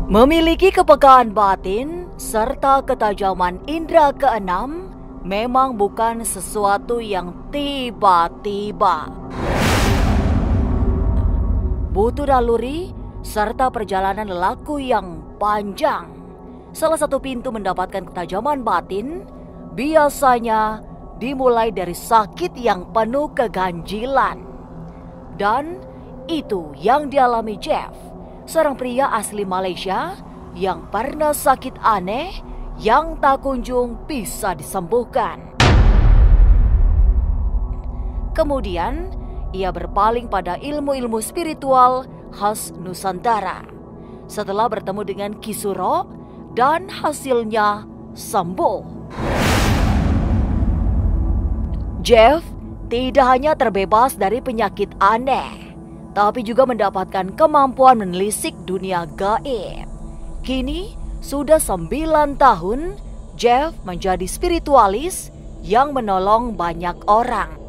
Memiliki kepekaan batin serta ketajaman indera keenam memang bukan sesuatu yang tiba-tiba. Butuh naluri serta perjalanan laku yang panjang. Salah satu pintu mendapatkan ketajaman batin biasanya dimulai dari sakit yang penuh keganjilan. Dan itu yang dialami Jeff, seorang pria asli Malaysia yang pernah sakit aneh yang tak kunjung bisa disembuhkan. Kemudian, ia berpaling pada ilmu-ilmu spiritual khas Nusantara. Setelah bertemu dengan Ki Suro dan hasilnya sembuh. Jeff tidak hanya terbebas dari penyakit aneh, tapi juga mendapatkan kemampuan menelisik dunia gaib. Kini, sudah 9 tahun, Jeff menjadi spiritualis yang menolong banyak orang.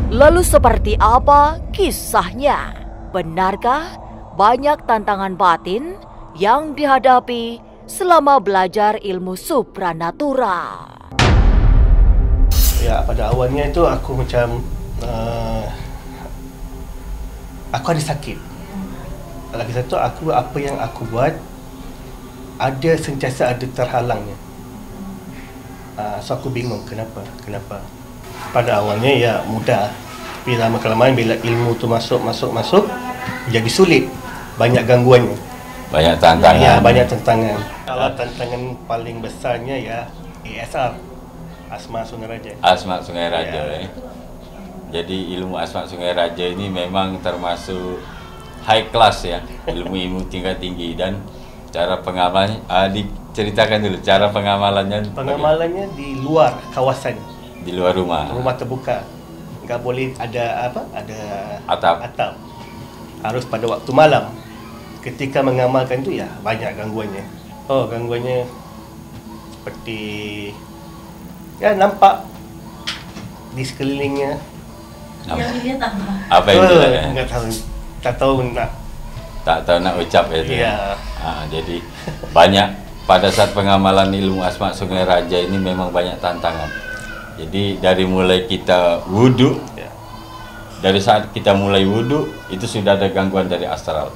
Lalu seperti apa kisahnya? Benarkah banyak tantangan batin yang dihadapi selama belajar ilmu supranatural? Ya, pada awalnya itu aku macam aku ada sakit. Lagi satu, apa yang aku buat ada sentiasa ada terhalangnya. So aku bingung kenapa. Pada awalnya ya mudah, tapi lama kelamaan bila ilmu tu masuk jadi sulit, banyak gangguannya. Banyak tantangan. Ya, banyak tantangan. Kalau tantangan paling besarnya ya ASR, Asma Sungai Raja. Asma Sungai Raja. Ya. Jadi ilmu Asma Sungai Raja ini memang termasuk high class ya, ilmu tingkat tinggi. Dan cara pengamalannya, diceritakan dulu cara pengamalannya. Pengamalannya di luar kawasan, di luar rumah terbuka, nggak boleh ada atap. Harus pada waktu malam. Ketika mengamalkan itu ya banyak gangguannya. Gangguannya seperti ya nampak di sekelilingnya. Apa itu? Tak tahu nak ucap itu. Ya. Jadi banyak pada saat pengamalan ilmu Asma Sungai Raja ini memang banyak tantangan. Jadi dari mulai kita wudhu, dari saat kita mulai wudhu itu sudah ada gangguan dari astral,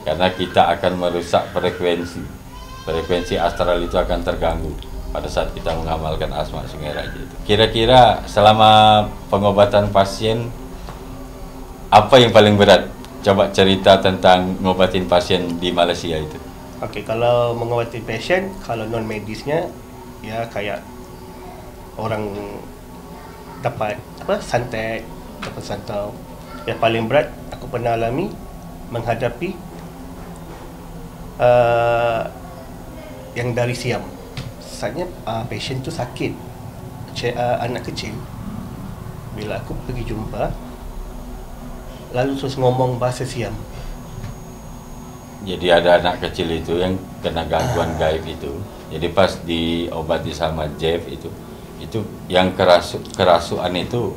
karena kita akan merusak frekuensi astral itu akan terganggu pada saat kita mengamalkan Asma Sungai Raja itu. Kira-kira selama pengobatan pasien apa yang paling berat? Coba cerita tentang ngobatin pasien di Malaysia itu. Okey, kalau mengobati pasien, kalau non medisnya ya kayak orang dapat santet, dapat santau. Yang paling berat aku pernah alami menghadapi yang dari Siam. Saatnya pasien tu sakit, anak kecil. Bila aku pergi jumpa, lalu terus ngomong bahasa Siam. Jadi ada anak kecil itu yang kena gangguan gaib itu. Jadi pas diobati sama Jeff itu yang kerasukan itu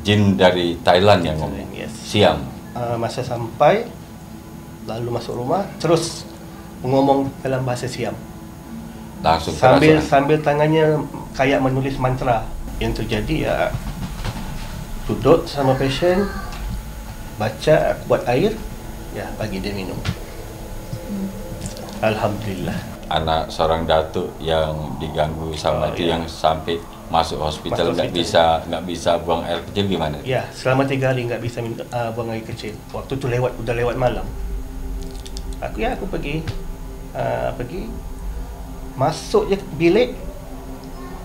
jin dari Thailand yang ngomong. Yes. Siam. Masa sampai, lalu masuk rumah, terus ngomong dalam bahasa Siam. Langsung sambil tangannya kayak menulis mantra. Yang terjadi ya duduk sama pasien, baca, buat air, ya bagi dia minum. Alhamdulillah. Anak seorang datuk yang diganggu sama itu yang sampai masuk hospital nggak bisa buang air kecil gimana? Ya, selama 3 hari nggak bisa buang air kecil. Waktu tu udah lewat malam. Aku pergi masuk je bilik,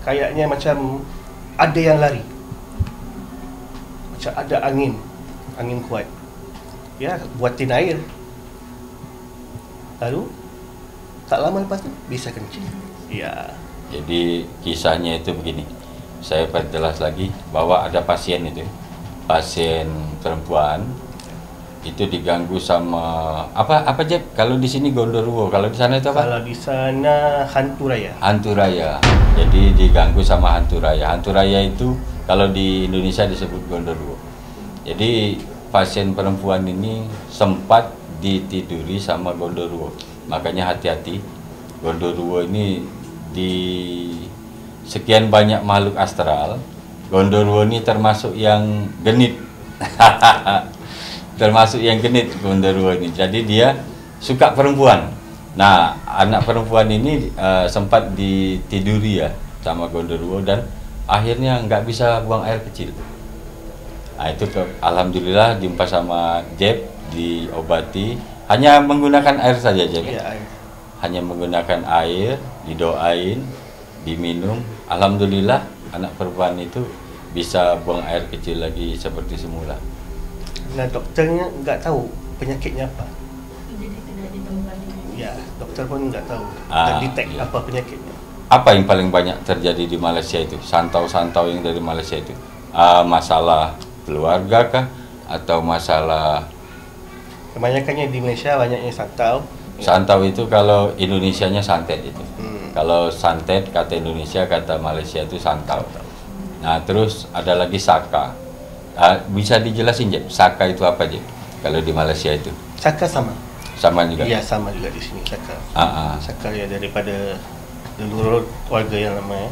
kayaknya macam ada yang lari, macam ada angin kuat. Ya, buatin air. Lalu tak lama lepas tu bisa kencing. Ya. Jadi kisahnya itu begini. Saya perjelas lagi bahwa ada pasien perempuan itu diganggu sama apa Jeb? Kalau di sini Gondoruo, kalau di sana itu apa? Kalau di sana hantu raya. Hantu raya. Jadi diganggu sama hantu raya. Hantu raya itu kalau di Indonesia disebut Gondoruo. Jadi pasien perempuan ini sempat ditiduri sama Gondoruo. Makanya hati-hati, Gondoruo ini di sekian banyak makhluk astral, Gondoruo ini termasuk yang genit. Termasuk yang genit Gondoruo ini. Jadi dia suka perempuan. Nah, anak perempuan ini sempat ditiduri ya sama Gondoruo dan akhirnya nggak bisa buang air kecil. Nah, itu alhamdulillah jumpa sama Jeb, diobati. Hanya menggunakan air saja, Jeb. Ya, air. Hanya menggunakan air, didoain, diminum. Alhamdulillah anak perempuan itu bisa buang air kecil lagi seperti semula. Nah, doktornya nggak tahu penyakitnya apa. Jadi tidak ditemukan di Ya, doktor pun nggak tahu. Tak detect Iya. apa penyakitnya. Apa yang paling banyak terjadi di Malaysia itu? Santau-santau yang dari Malaysia itu? Masalah keluarga kah? Atau masalah... Kebanyakannya di Malaysia banyaknya santau. Santau itu kalau Indonesianya santet itu. Hmm. Kalau santet kata Indonesia, kata Malaysia itu santau. Nah, terus ada lagi saka. Bisa dijelasin, Jeb? Saka itu apa, Jeb? Kalau di Malaysia itu? Saka sama. Sama juga? Iya, sama juga di sini Saka. Saka ya daripada leluhur keluarga yang lama ya.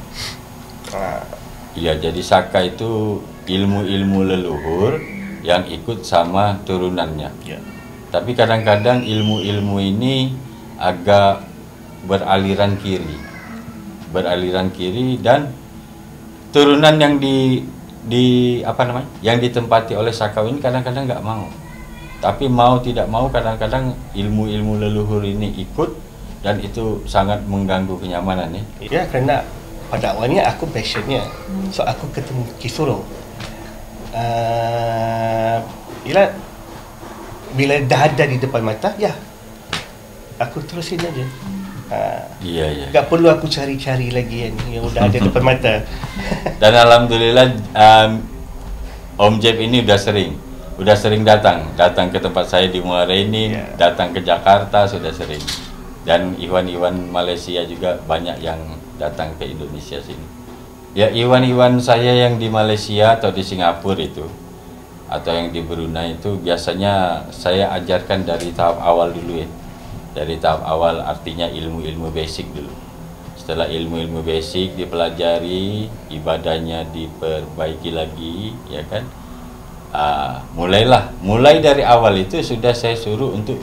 Iya, jadi saka itu ilmu-ilmu leluhur yang ikut sama turunannya. Ya. Tapi kadang-kadang ilmu-ilmu ini agak beraliran kiri. Beraliran kiri dan turunan yang apa namanya? Yang ditempati oleh sakau ini kadang-kadang nggak mau. Tapi mau tidak mau kadang-kadang ilmu-ilmu leluhur ini ikut dan itu sangat mengganggu kenyamanan ya. Ya, kerana pada awalnya aku passionnya. So aku ketemu Kisoro. Bila dah ada di depan mata, ya aku terusin aja. Iya. Tak perlu aku cari-cari lagi kan, yang udah ada depan mata. Dan alhamdulillah Om Jeb ini udah sering datang ke tempat saya di Muara ini, datang ke Jakarta sudah sering. Dan Iwan Malaysia juga banyak yang datang ke Indonesia sini. Ya, Iwan saya yang di Malaysia atau di Singapura itu atau yang di Brunei itu biasanya saya ajarkan dari tahap awal dulu ya. Dari tahap awal artinya ilmu-ilmu basic dulu. Setelah ilmu-ilmu basic dipelajari, ibadahnya diperbaiki lagi, ya kan? Mulai dari awal itu sudah saya suruh untuk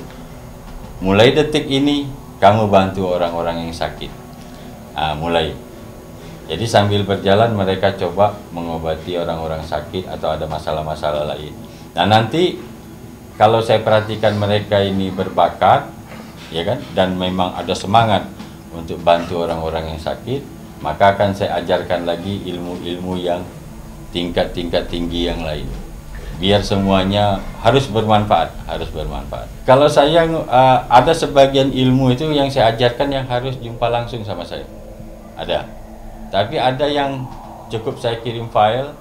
mulai detik ini kamu bantu orang-orang yang sakit. Mulai. Jadi sambil berjalan mereka coba mengobati orang-orang sakit atau ada masalah-masalah lain. Nah, nanti kalau saya perhatikan mereka ini berbakat, ya kan, dan memang ada semangat untuk bantu orang-orang yang sakit, maka akan saya ajarkan lagi ilmu-ilmu yang tingkat-tingkat tinggi yang lain. Biar semuanya harus bermanfaat. Kalau saya ada sebagian ilmu itu yang saya ajarkan yang harus jumpa langsung sama saya. Ada. Tapi ada yang cukup saya kirim file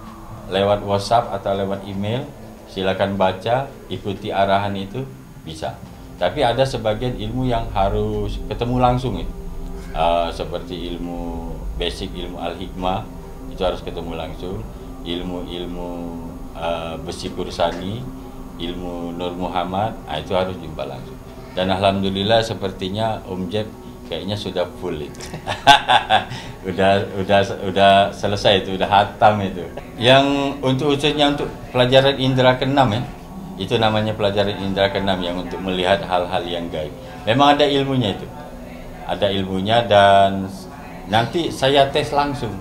lewat WhatsApp atau lewat email, silakan baca, ikuti arahan itu, bisa. Tapi ada sebagian ilmu yang harus ketemu langsung ya. Seperti ilmu basic, ilmu al-hikmah, itu harus ketemu langsung. Ilmu-ilmu besi kursani, ilmu Nur Muhammad, itu harus jumpa langsung. Dan alhamdulillah sepertinya Om Jeb kayaknya sudah full itu. udah selesai itu, udah hatam itu. Yang khususnya untuk pelajaran indera keenam ya. Itu namanya pelajaran indera keenam yang untuk melihat hal-hal yang gaib. Memang ada ilmunya itu. Ada ilmunya dan nanti saya tes langsung.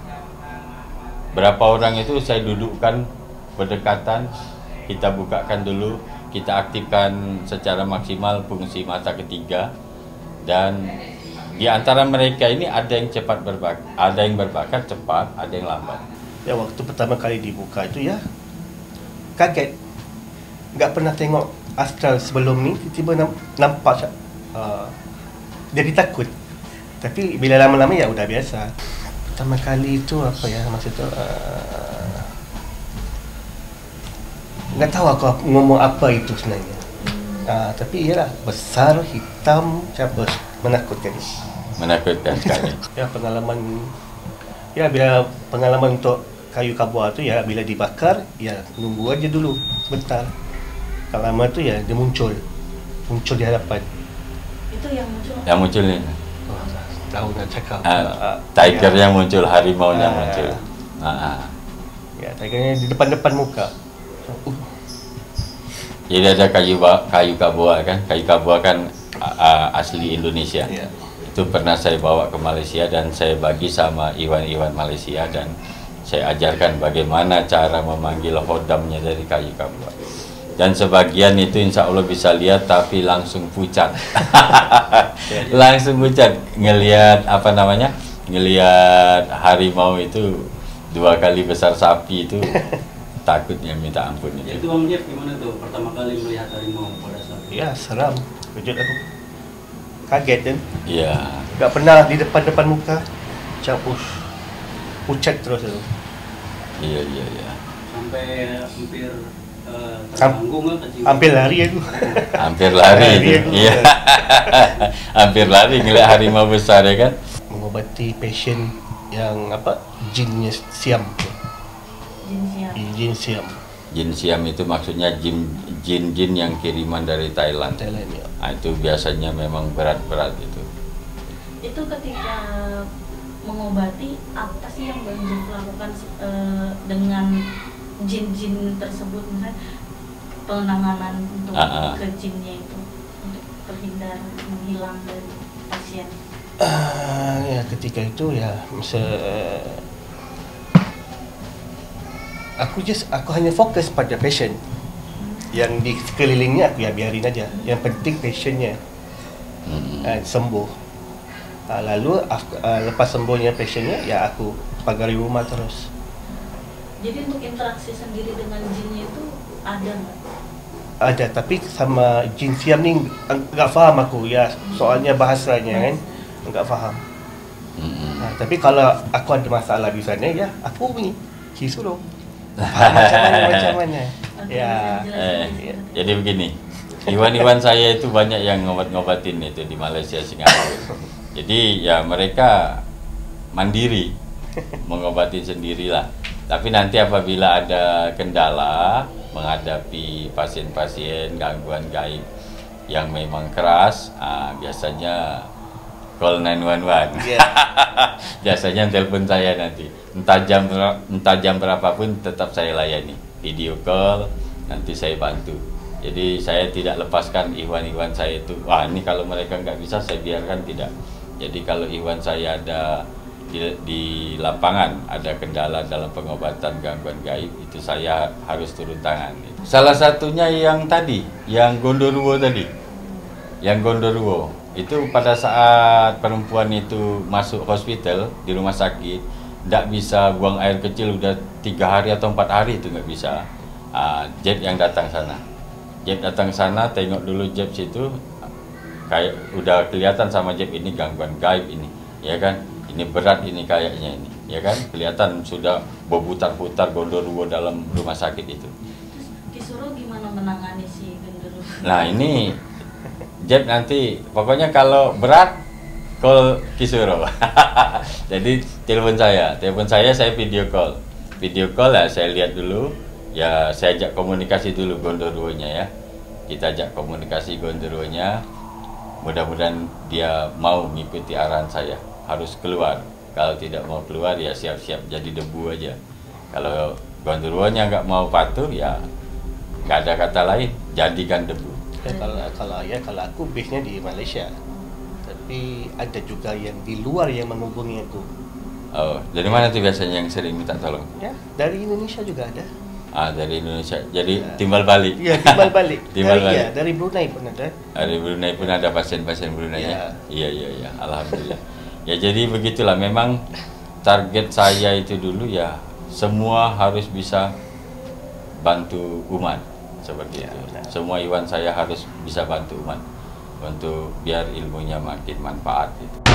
Berapa orang itu saya dudukkan berdekatan, kita bukakan dulu, kita aktifkan secara maksimal fungsi mata ketiga, dan di antara mereka ini ada yang cepat berbakat, ada yang berbakat cepat, ada yang lambat. Ya, waktu pertama kali dibuka itu ya kaget. Nggak pernah tengok astral sebelum ni, tiba-tiba nampak jadi takut. Tapi bila lama-lama ya udah biasa. Pertama kali itu apa ya masa itu nggak tahu aku ngomong apa itu sebenarnya. Tapi iyalah besar, hitam, menakutkan. Menakutkan sekali. Ya, pengalaman. Ya, bila pengalaman untuk kayu kabur tu ya bila dibakar, ya nunggu aja dulu sebentar. Kalau lama tu ya dia muncul. muncul di hadapan. Itu yang muncul. Yang muncul nih. Oh, tahu nak cakap. Tiger yang muncul, harimau yang Ah. muncul. Ya, tigernya di depan muka. Jadi ada kayu kabua kan, kayu kabua kan asli Indonesia. Ya. Itu pernah saya bawa ke Malaysia dan saya bagi sama Iwan Malaysia dan saya ajarkan bagaimana cara memanggil hodamnya dari kayu kabua. Dan sebagian itu insya Allah bisa lihat tapi langsung pucat. Langsung pucat ngelihat ngelihat harimau itu 2 kali besar sapi itu takutnya minta ampun itu. Itu Om Jeff gimana tuh pertama kali melihat harimau pada saat itu? Ya, seram. Kejut aku. Kaget kan? Iya. Tak pernah di depan muka. Macam pucat terus itu. Iya. Sampai hampir terganggu nggak kejiwaan? Hampir lari aku. Hampir lari Lari itu. aku. Iya. Hampir lari ngeliat harimau besar ya kan? Mengobati pasien yang jinnya siam. Jin siap. Jin siam. Jin siam itu maksudnya jin yang kiriman dari Thailand. Thailand ya. Nah, itu biasanya memang berat-berat itu. Itu ketika mengobati, apa sih yang Bang Jeff lakukan dengan jin-jin tersebut, misalnya penanganan untuk ke jinnya itu untuk terhindar menghilang dari pasien? Ya ketika itu ya aku hanya fokus pada pasien. Yang di sekelilingnya aku ya biarin aja. Yang penting pasiennya sembuh. Lalu lepas sembuhnya pasiennya ya aku pagari rumah terus. Jadi untuk interaksi sendiri dengan jinnya itu ada nggak? Ada, tapi sama jin siam ni enggak faham aku ya, soalnya bahasanya kan enggak faham. Tapi kalau aku ada masalah di sana ya aku ni suruh macam mana. Oke, Ya. bisa dijelasin, ya. Jadi begini, Iwan saya itu banyak yang ngobatin itu di Malaysia, Singapura. Jadi ya mereka mandiri, mengobati sendirilah. Tapi nanti apabila ada kendala menghadapi pasien-pasien gangguan gaib yang memang keras, biasanya call 911. Ya. Biasanya telepon saya nanti. Entah jam berapapun tetap saya layani. Video call nanti saya bantu. Jadi saya tidak lepaskan Iwan saya itu. Wah, ini kalau mereka nggak bisa saya biarkan tidak. Jadi kalau Iwan saya ada di lapangan ada kendala dalam pengobatan gangguan gaib, itu saya harus turun tangan. Salah satunya yang tadi, yang Gondoruo tadi. Yang Gondoruo itu pada saat perempuan itu masuk hospital di rumah sakit, tidak bisa buang air kecil udah 3 hari atau 4 hari itu nggak bisa. Jeb yang datang sana. Jeb datang sana, tengok dulu Jeb situ, kayak udah kelihatan sama Jeb ini gangguan gaib ini, ya kan? Ini berat ini kayaknya ini, ya kan? Kelihatan sudah berputar-putar Gondoruo dalam rumah sakit itu. Terus Kisuro gimana menangani si Gondoruo? Nah ini Jeb nanti pokoknya kalau berat call Kisuro. Jadi telepon saya video call ya, saya lihat dulu ya, saya ajak komunikasi dulu Gondoruonya ya, kita ajak komunikasi Gondoruonya, mudah-mudahan dia mau mengikuti arahan saya, harus keluar. Kalau tidak mau keluar ya siap-siap jadi debu aja. Kalau Gondoruonya nggak mau patuh ya nggak ada kata lain, jadikan debu. Ya, kalau aku base-nya di Malaysia, tapi ada juga yang di luar yang menghubungi aku. Oh, dari mana tuh biasanya yang sering minta tolong? Ya, dari Indonesia juga ada. Dari Indonesia. Jadi timbal balik. Iya, timbal balik. Timbal balik. Ya, dari Brunei pun ada. Dari Brunei pun ada pasien-pasien Brunei ya. Ya. Iya. Alhamdulillah. Ya jadi begitulah, memang target saya itu dulu ya semua harus bisa bantu umat seperti Ya, itu. benar. Semua Iwan saya harus bisa bantu umat untuk biar ilmunya makin manfaat itu.